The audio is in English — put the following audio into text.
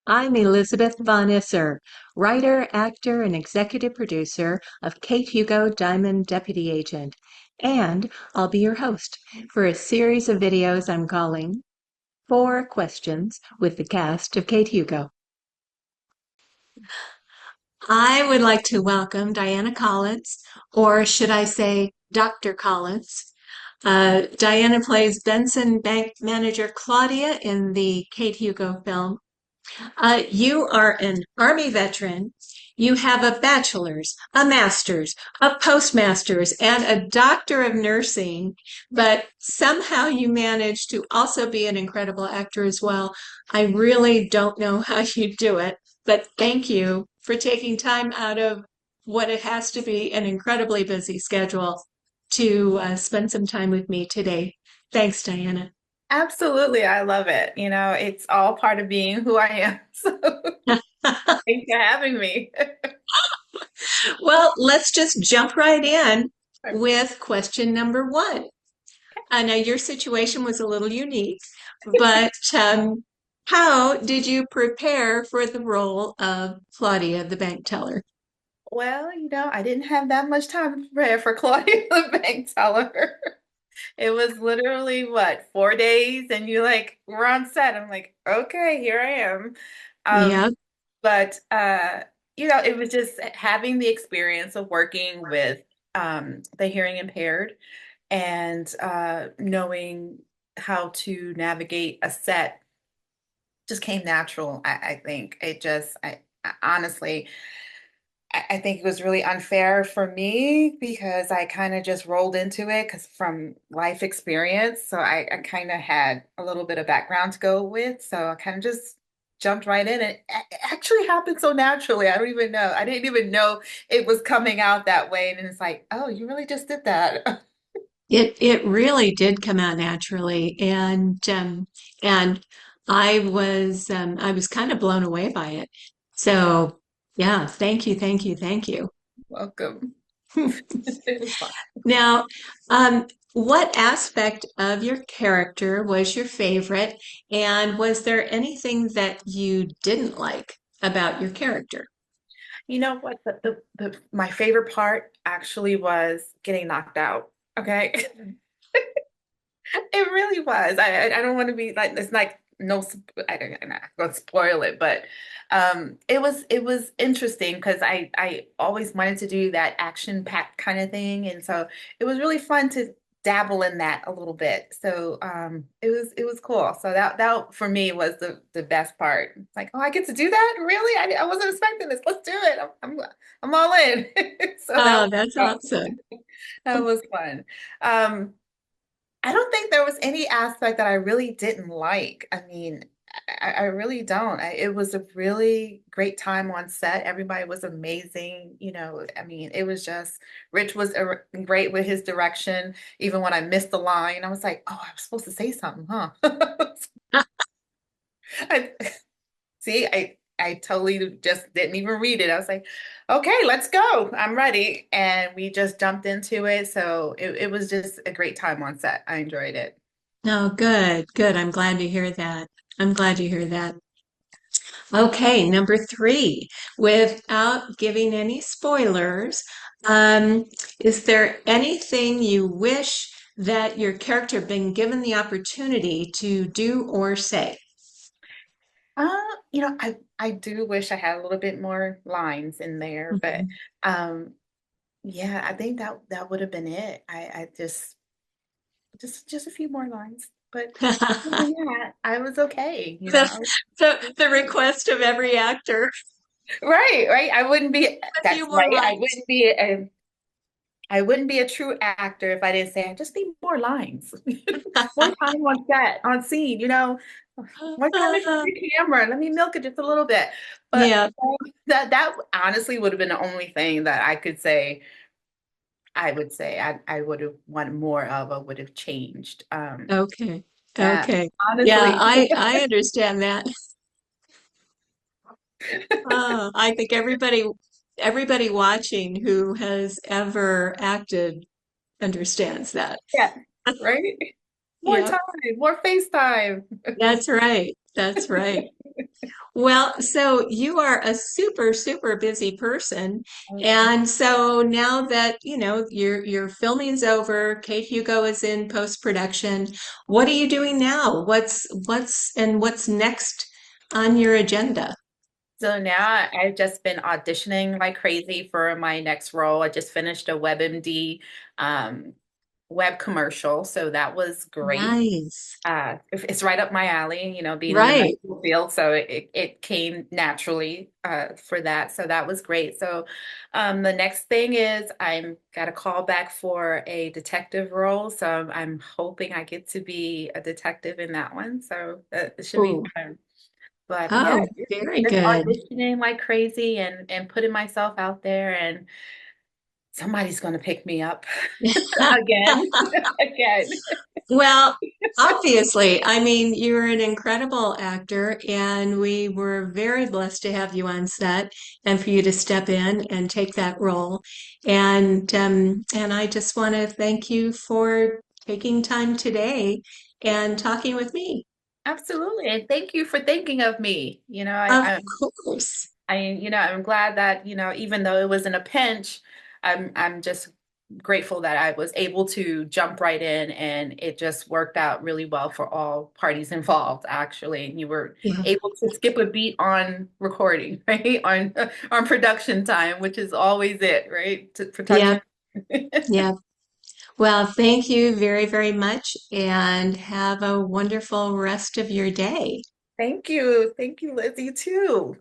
I'm Elizabeth Von Isser, writer, actor, and executive producer of Kate Hugo Diamond Deputy Agent. And I'll be your host for a series of videos I'm calling Four Questions with the Cast of Kate Hugo. I would like to welcome Diana Collins, or should I say Dr. Collins. Diana plays Benson Bank Manager Claudia in the Kate Hugo film. You are an Army veteran. You have a bachelor's, a master's, a postmaster's, and a doctor of nursing, but somehow you manage to also be an incredible actor as well. I really don't know how you do it, but thank you for taking time out of what it has to be an incredibly busy schedule to spend some time with me today. Thanks, Diana. Absolutely. I love it. It's all part of being who I am. So thanks for having me. Well, let's just jump right in with question number one. I know your situation was a little unique, but how did you prepare for the role of Claudia, the bank teller? Well, I didn't have that much time to prepare for Claudia the bank teller. It was literally what, 4 days, and you like we're on set. I'm like, okay, here I am. Um, Yeah. but it was just having the experience of working with the hearing impaired and knowing how to navigate a set just came natural. I think it just, I honestly, I think it was really unfair for me because I kind of just rolled into it because from life experience. So I kind of had a little bit of background to go with. So I kind of just jumped right in. And it actually happened so naturally. I don't even know. I didn't even know it was coming out that way. And it's like, oh, you really just did that. It really did come out naturally, and I was kind of blown away by it. So yeah, thank you, thank you, thank you. Welcome. It was fun. Now, what aspect of your character was your favorite, and was there anything that you didn't like about your character? You know what? My favorite part actually was getting knocked out. Okay. It really was. I don't want to be like it's like no I'm not gonna spoil it, but it was interesting because I always wanted to do that action packed kind of thing, and so it was really fun to dabble in that a little bit. So it was cool. So that for me was the best part. It's like, oh, I get to do that? Really? I wasn't expecting this. Let's do it. I'm all in. So that Oh, was that's fun. awesome. That was fun. Um, I don't think there was any aspect that I really didn't like. I mean, I really don't. It was a really great time on set. Everybody was amazing. I mean, it was just, Rich was great with his direction. Even when I missed the line, I was like, oh, I was supposed to say something, huh? I, see, I totally just didn't even read it. I was like, okay, let's go. I'm ready. And we just jumped into it. So it was just a great time on set. I enjoyed it. No, good, good. I'm glad to hear that. I'm glad to hear that. Okay, number three, without giving any spoilers, is there anything you wish that your character had been given the opportunity to do or say? I do wish I had a little bit more lines in there, but Mhm. um, yeah, I think that would have been it. I just a few more lines, but other than that, I was okay. The, the request of every actor, Right, right. I wouldn't be. a few That's more right. I lines. wouldn't be a. I wouldn't be a true actor if I didn't say I just need more lines, more time on set, on scene. More time in front of the camera. Let me milk it just a little bit. But Yeah, that honestly would have been the only thing that I could say. I would say I would have wanted more of or would have changed. okay. Yeah, Okay. Yeah, honestly. I understand that. I think everybody watching who has ever acted understands that. Yeah, right? More Yep, time, more FaceTime. that's right. That's right. Well, so you are a super, super busy person. Oh, yeah. And so now that, your filming's over, Kate Hugo is in post-production, what are you doing now? What's next on your agenda? So now I've just been auditioning like crazy for my next role. I just finished a WebMD um, web commercial, so that was great. Nice. It's right up my alley, being in the Right. medical field, so it came naturally for that. So that was great. So the next thing is I'm got a call back for a detective role, so I'm hoping I get to be a detective in that one. So it should be Ooh. fun. But yeah, Oh, very just good. auditioning like crazy and putting myself out there, and somebody's going to pick me up again, again. Well, obviously, I mean, you're an incredible actor, and we were very blessed to have you on set and for you to step in and take that role. And I just want to thank you for taking time today and talking with me. Absolutely. And thank you for thinking of me. Of course. I'm glad that, even though it was in a pinch, I'm just grateful that I was able to jump right in, and it just worked out really well for all parties involved, actually. And you were Yeah. able to skip a beat on recording, right? On production time, which is always it, right? Yeah. Production. Yeah. Well, thank you very, very much and have a wonderful rest of your day. Thank you. Thank you, Lizzie, too.